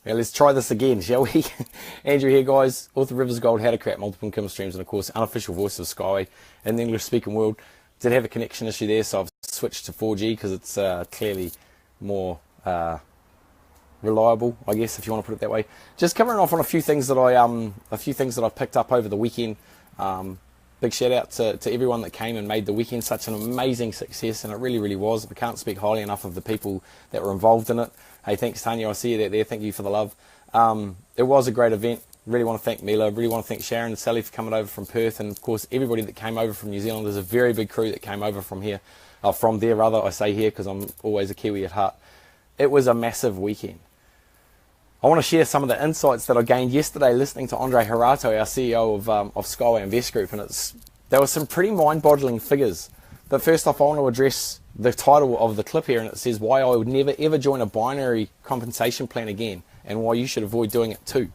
Now let's try this again, shall we? Andrew here, guys. Author of Rivers Gold, How to Create Multiple Income Streams, and of course, unofficial voice of Skyway in the English-speaking world. Did have a connection issue there, so I've switched to 4G because it's clearly more reliable, I guess, if you want to put it that way. Just covering off on a few things that I picked up over the weekend. Big shout out to everyone that came and made the weekend such an amazing success, and it really, really was. I can't speak highly enough of the people that were involved in it. Hey, thanks, Tanya. I see you there. Thank you for the love. It was a great event. Really want to thank Mila. Really want to thank Sharon and Sally for coming over from Perth, and of course everybody that came over from New Zealand. There's a very big crew that came over from here, from there rather. I say here because I'm always a Kiwi at heart. It was a massive weekend. I want to share some of the insights that I gained yesterday listening to Andre Harato, our CEO of Skyway Invest Group, and there were some pretty mind-boggling figures. But first off, I want to address the title of the clip here, and it says why I would never ever join a binary compensation plan again, and why you should avoid doing it too.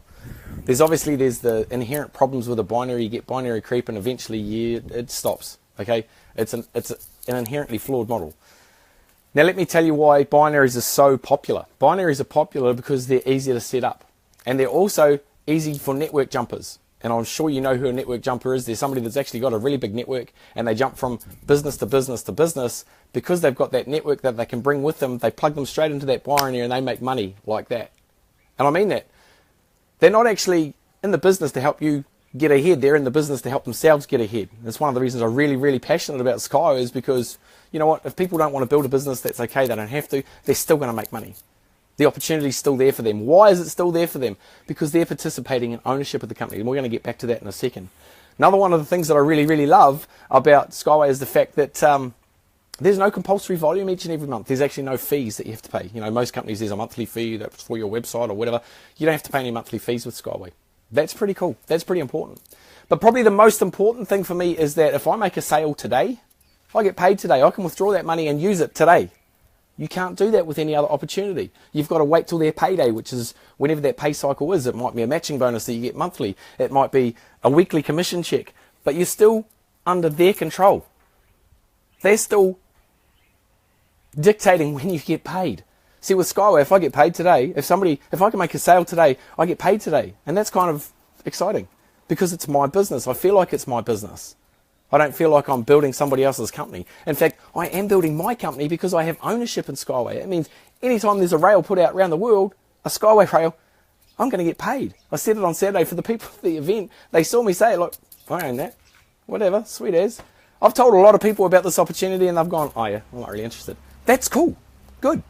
There's the inherent problems with a binary. You get binary creep, and eventually it stops. Okay, it's an inherently flawed model. Now let me tell you why binaries are so popular. Binaries are popular because they're easier to set up, and they're also easy for network jumpers. And I'm sure you know who a network jumper is. There's somebody that's actually got a really big network, and they jump from business to business to business because they've got that network that they can bring with them. They plug them straight into that binary and they make money like that. And I mean that. They're not actually in the business to help you get ahead. They're in the business to help themselves get ahead. That's one of the reasons I'm really, really passionate about Sky, is because, you know what, if people don't want to build a business, that's okay. They don't have to. They're still going to make money. The opportunity is still there for them. Why is it still there for them? Because they're participating in ownership of the company. And we're going to get back to that in a second. Another one of the things that I really, really love about Skyway is the fact that there's no compulsory volume each and every month. There's actually no fees that you have to pay. You know, most companies, there's a monthly fee that's for your website or whatever. You don't have to pay any monthly fees with Skyway. That's pretty cool. That's pretty important. But probably the most important thing for me is that if I make a sale today, I get paid today. I can withdraw that money and use it today. You can't do that with any other opportunity. You've got to wait till their payday, which is whenever that pay cycle is. It might be a matching bonus that you get monthly. It might be a weekly commission check. But you're still under their control. They're still dictating when you get paid. See, with Skyway, if I get paid today, if I can make a sale today, I get paid today. And that's kind of exciting because it's my business. I feel like it's my business. I don't feel like I'm building somebody else's company. In fact, I am building my company because I have ownership in Skyway. It means anytime there's a rail put out around the world, a Skyway rail, I'm going to get paid. I said it on Saturday for the people at the event. They saw me say, look, I own that. Whatever, sweet as. I've told a lot of people about this opportunity and they've gone, oh yeah, I'm not really interested. That's cool. Good.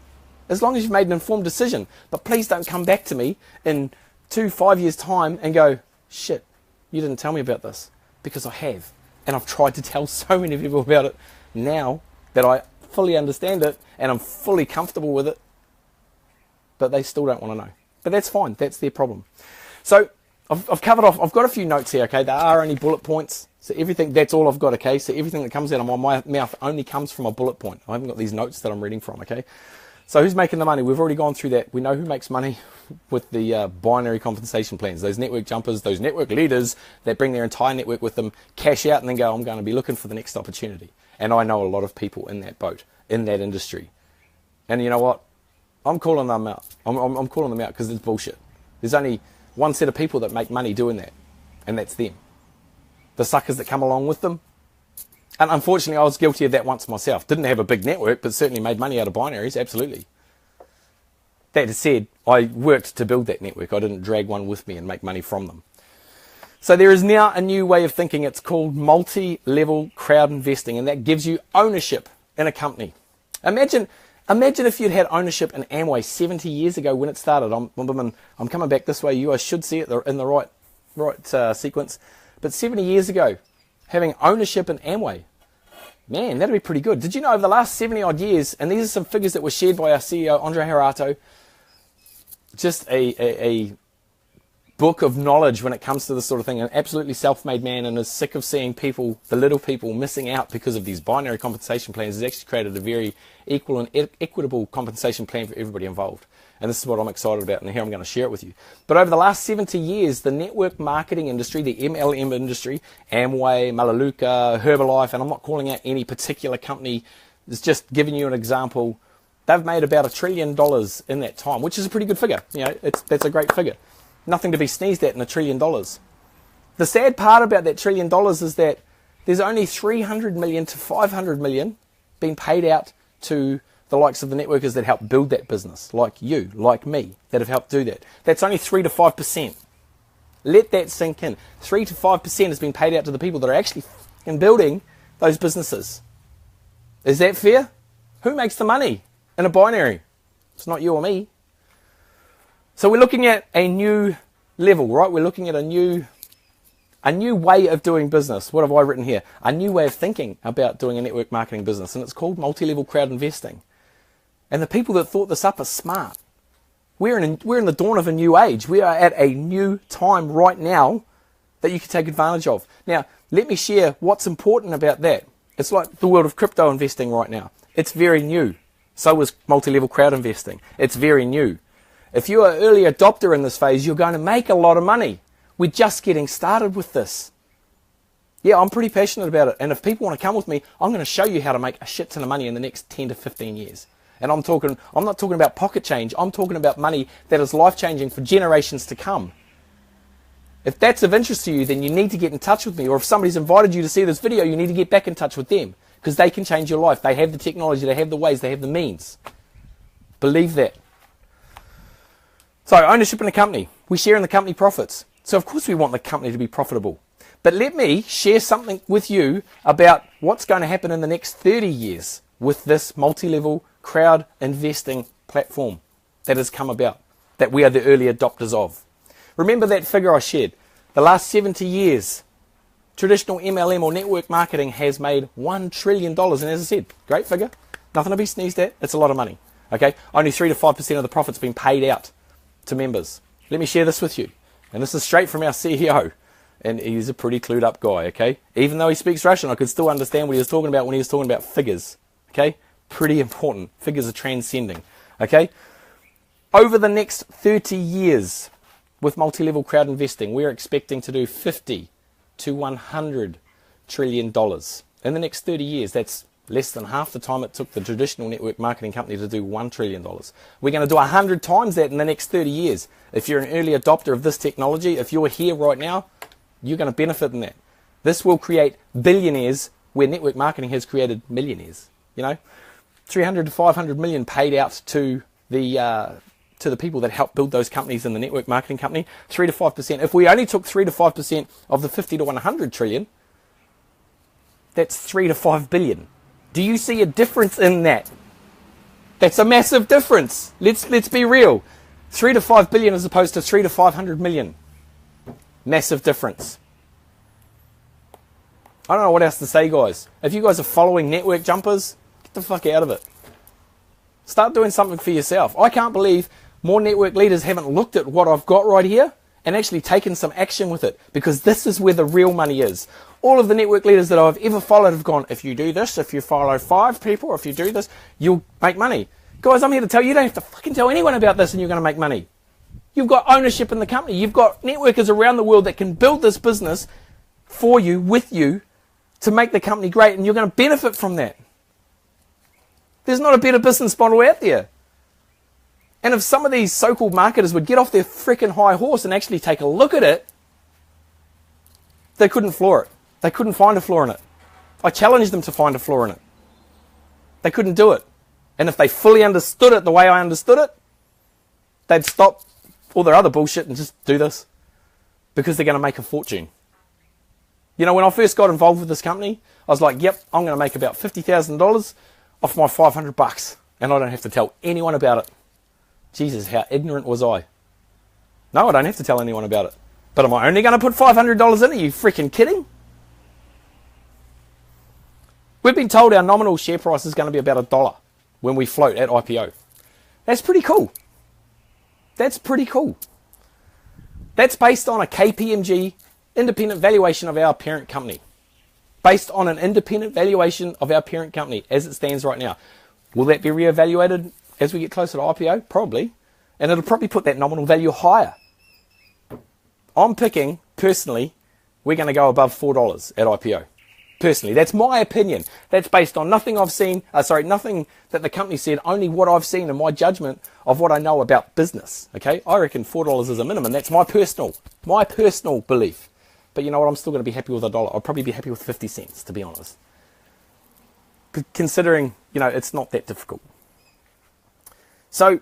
As long as you've made an informed decision. But please don't come back to me in 5 years' time and go, shit, you didn't tell me about this. Because I have. And I've tried to tell so many people about it now that I fully understand it and I'm fully comfortable with it. But they still don't want to know. But that's fine. That's their problem. So I've covered off. I've got a few notes here, okay? There are only bullet points. So everything, that's all I've got, okay? So everything that comes out of my mouth only comes from a bullet point. I haven't got these notes that I'm reading from, okay? So who's making the money? We've already gone through that. We know who makes money with the binary compensation plans. Those network jumpers, those network leaders that bring their entire network with them, cash out and then go, I'm going to be looking for the next opportunity. And I know a lot of people in that boat, in that industry. And you know what? I'm calling them out. I'm calling them out because it's bullshit. There's only one set of people that make money doing that, and that's them. The suckers that come along with them. And unfortunately, I was guilty of that once myself. Didn't have a big network, but certainly made money out of binaries, absolutely. That said, I worked to build that network. I didn't drag one with me and make money from them. So there is now a new way of thinking. It's called multi-level crowd investing, and that gives you ownership in a company. Imagine if you'd had ownership in Amway 70 years ago when it started. I'm coming back this way. You guys should see it in the right sequence. But 70 years ago, having ownership in Amway, man, that'd be pretty good. Did you know over the last 70 odd years, and these are some figures that were shared by our CEO, Andre Harato, just a book of knowledge when it comes to this sort of thing, an absolutely self-made man, and is sick of seeing people, the little people, missing out because of these binary compensation plans. Has actually created a very equal and equitable compensation plan for everybody involved. And this is what I'm excited about, and here I'm going to share it with you. But over the last 70 years, the network marketing industry, the MLM industry, Amway, Melaleuca, Herbalife, and I'm not calling out any particular company, it's just giving you an example They've made about $1 trillion in that time, which is a pretty good figure. You know, that's a great figure. Nothing to be sneezed at in $1 trillion. The sad part about that $1 trillion is that there's only 300 million to 500 million being paid out to the likes of the networkers that help build that business, like you, like me, that have helped do that. That's only 3 to 5%. Let that sink in. 3 to 5% has been paid out to the people that are actually building those businesses. Is that fair? Who makes the money in a binary? It's not you or me. So we're looking at a new level, right? We're looking at a new way of doing business. What have I written here? A new way of thinking about doing a network marketing business, and it's called multi-level crowd investing. And the people that thought this up are smart. We're in the dawn of a new age. We are at a new time right now that you can take advantage of. Now, let me share what's important about that. It's like the world of crypto investing right now. It's very new. So is multi-level crowd investing. It's very new. If you're an early adopter in this phase, you're going to make a lot of money. We're just getting started with this. Yeah, I'm pretty passionate about it. And if people want to come with me, I'm going to show you how to make a shit ton of money in the next 10 to 15 years. And I'm not talking about pocket change. I'm talking about money that is life-changing for generations to come. If that's of interest to you, then you need to get in touch with me. Or if somebody's invited you to see this video, you need to get back in touch with them, because they can change your life. They have the technology, they have the ways, they have the means. Believe that. So, ownership in a company. We share in the company profits. So, of course, we want the company to be profitable. But let me share something with you about what's going to happen in the next 30 years with this multi-level crowd investing platform that has come about, that we are the early adopters of. Remember that figure I shared. The last 70 years, traditional MLM or network marketing has made $1 trillion. And as I said, great figure. Nothing to be sneezed at. It's a lot of money. Okay? Only 3 to 5% of the profits being paid out to members. Let me share this with you. And this is straight from our CEO. And he's a pretty clued up guy, okay? Even though he speaks Russian, I could still understand what he was talking about when he was talking about figures. Okay? Pretty important. Figures are transcending. Okay? Over the next 30 years, with multi-level crowd investing, we're expecting to do $50 to $100 trillion. In the next 30 years, that's less than half the time it took the traditional network marketing company to do $1 trillion. We're going to do 100 times that in the next 30 years. If you're an early adopter of this technology, if you're here right now, you're going to benefit in that. This will create billionaires where network marketing has created millionaires. You know, 300 to 500 million paid out to the people that help build those companies in the network marketing company. 3 to 5%. If we only took 3 to 5% of the 50 to 100 trillion, that's 3 to 5 billion. Do you see a difference in that? That's a massive difference. Let's be real. 3 to 5 billion as opposed to 3 to 500 million. Massive difference. I don't know what else to say, guys. If you guys are following network jumpers, get the fuck out of it. Start doing something for yourself. I can't believe more network leaders haven't looked at what I've got right here and actually taken some action with it, because this is where the real money is. All of the network leaders that I've ever followed have gone, if you do this, if you follow 5 people, or if you do this, you'll make money. Guys, I'm here to tell you, you don't have to fucking tell anyone about this and you're going to make money. You've got ownership in the company. You've got networkers around the world that can build this business for you, with you, to make the company great, and you're going to benefit from that. There's not a better business model out there. And if some of these so-called marketers would get off their freaking high horse and actually take a look at it, they couldn't floor it. They couldn't find a flaw in it. I challenged them to find a flaw in it. They couldn't do it. And if they fully understood it the way I understood it, they'd stop all their other bullshit and just do this, because they're going to make a fortune. You know, when I first got involved with this company, I was like, yep, I'm going to make about $50,000 off my $500, and I don't have to tell anyone about it. Jesus, how ignorant was I? No, I don't have to tell anyone about it. But am I only going to put $500 in? Are you freaking kidding? We've been told our nominal share price is going to be about $1 when we float at IPO. That's pretty cool. That's pretty cool. That's based on a KPMG independent valuation of our parent company. Based on an independent valuation of our parent company as it stands right now. Will that be reevaluated as we get closer to IPO? Probably. And it'll probably put that nominal value higher. I'm picking, personally, we're going to go above $4 at IPO. Personally, that's my opinion. That's based on nothing I've seen, nothing that the company said, only what I've seen and my judgment of what I know about business. Okay, I reckon $4 is a minimum. That's my personal belief. But you know what? I'm still going to be happy with $1. I'll probably be happy with 50 cents, to be honest. Considering, you know, it's not that difficult. So,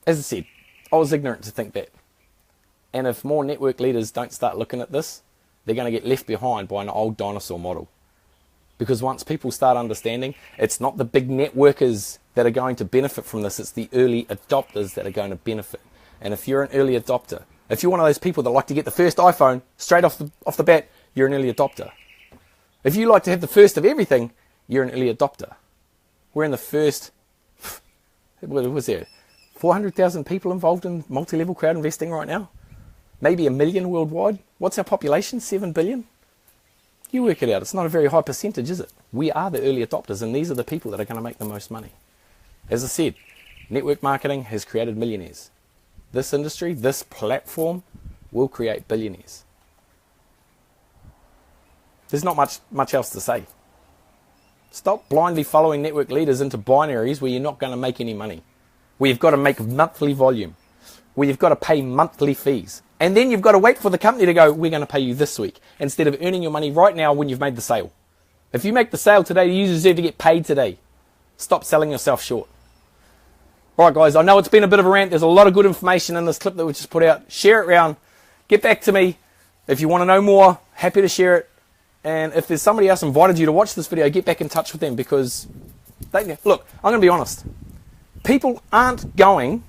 as I said, I was ignorant to think that. And if more network leaders don't start looking at this, they're going to get left behind by an old dinosaur model. Because once people start understanding, it's not the big networkers that are going to benefit from this, it's the early adopters that are going to benefit. And if you're an early adopter, if you're one of those people that like to get the first iPhone straight off the bat, you're an early adopter. If you like to have the first of everything, you're an early adopter. We're in the first, what was there, 400,000 people involved in multi-level crowd investing right now? Maybe 1 million worldwide. What's our population? 7 billion? You work it out. It's not a very high percentage, is it? We are the early adopters, and these are the people that are going to make the most money. As I said, network marketing has created millionaires. This industry, this platform, will create billionaires. There's not much else to say. Stop blindly following network leaders into binaries where you're not going to make any money. Where you've got to make monthly volume. Where you've got to pay monthly fees. And then you've got to wait for the company to go, we're going to pay you this week, instead of earning your money right now when you've made the sale. If you make the sale today, you deserve to get paid today. Stop selling yourself short. All right, guys, I know it's been a bit of a rant. There's a lot of good information in this clip that we just put out. Share it around. Get back to me. If you want to know more, happy to share it. And if there's somebody else invited you to watch this video, get back in touch with them, because, look, I'm going to be honest. People aren't going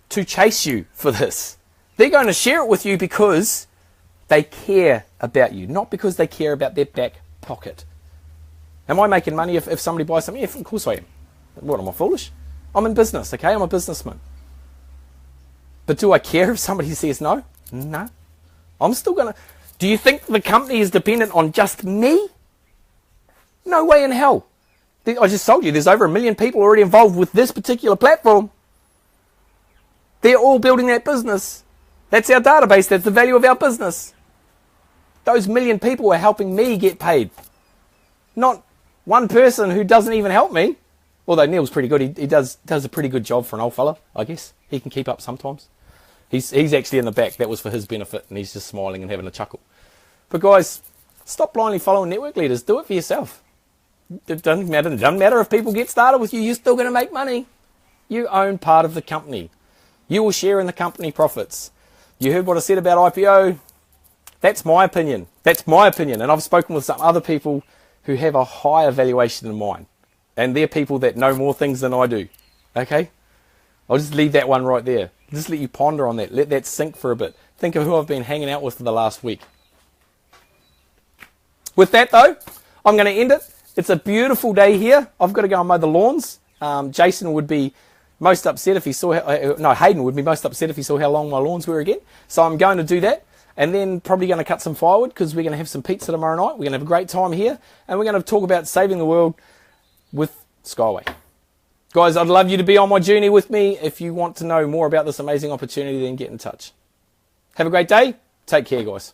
to chase you for this. They're going to share it with you because they care about you, not because they care about their back pocket. Am I making money if somebody buys something? Yeah, of course I am. What, am I foolish? I'm in business, okay? I'm a businessman. But do I care if somebody says no? No. I'm still going to... Do you think the company is dependent on just me? No way in hell. I just told you, there's over 1 million people already involved with this particular platform. They're all building that business. That's our database. That's the value of our business. Those 1 million people are helping me get paid. Not one person who doesn't even help me. Although Neil's pretty good. He does a pretty good job for an old fella, I guess. He can keep up sometimes. He's actually in the back. That was for his benefit, and he's just smiling and having a chuckle. But guys, stop blindly following network leaders. Do it for yourself. It doesn't matter if people get started with you. You're still going to make money. You own part of the company. You will share in the company profits. You heard what I said about IPO. That's my opinion. That's my opinion. And I've spoken with some other people who have a higher valuation than mine. And they're people that know more things than I do. Okay? I'll just leave that one right there. Just let you ponder on that. Let that sink for a bit. Think of who I've been hanging out with for the last week. With that though, I'm going to end it. It's a beautiful day here. I've got to go and mow the lawns. Jason would be most upset if he saw... Hayden would be most upset if he saw how long my lawns were again. So I'm going to do that. And then probably going to cut some firewood, because we're going to have some pizza tomorrow night. We're going to have a great time here. And we're going to talk about saving the world with Skyway. Guys, I'd love you to be on my journey with me. If you want to know more about this amazing opportunity, then get in touch. Have a great day. Take care, guys.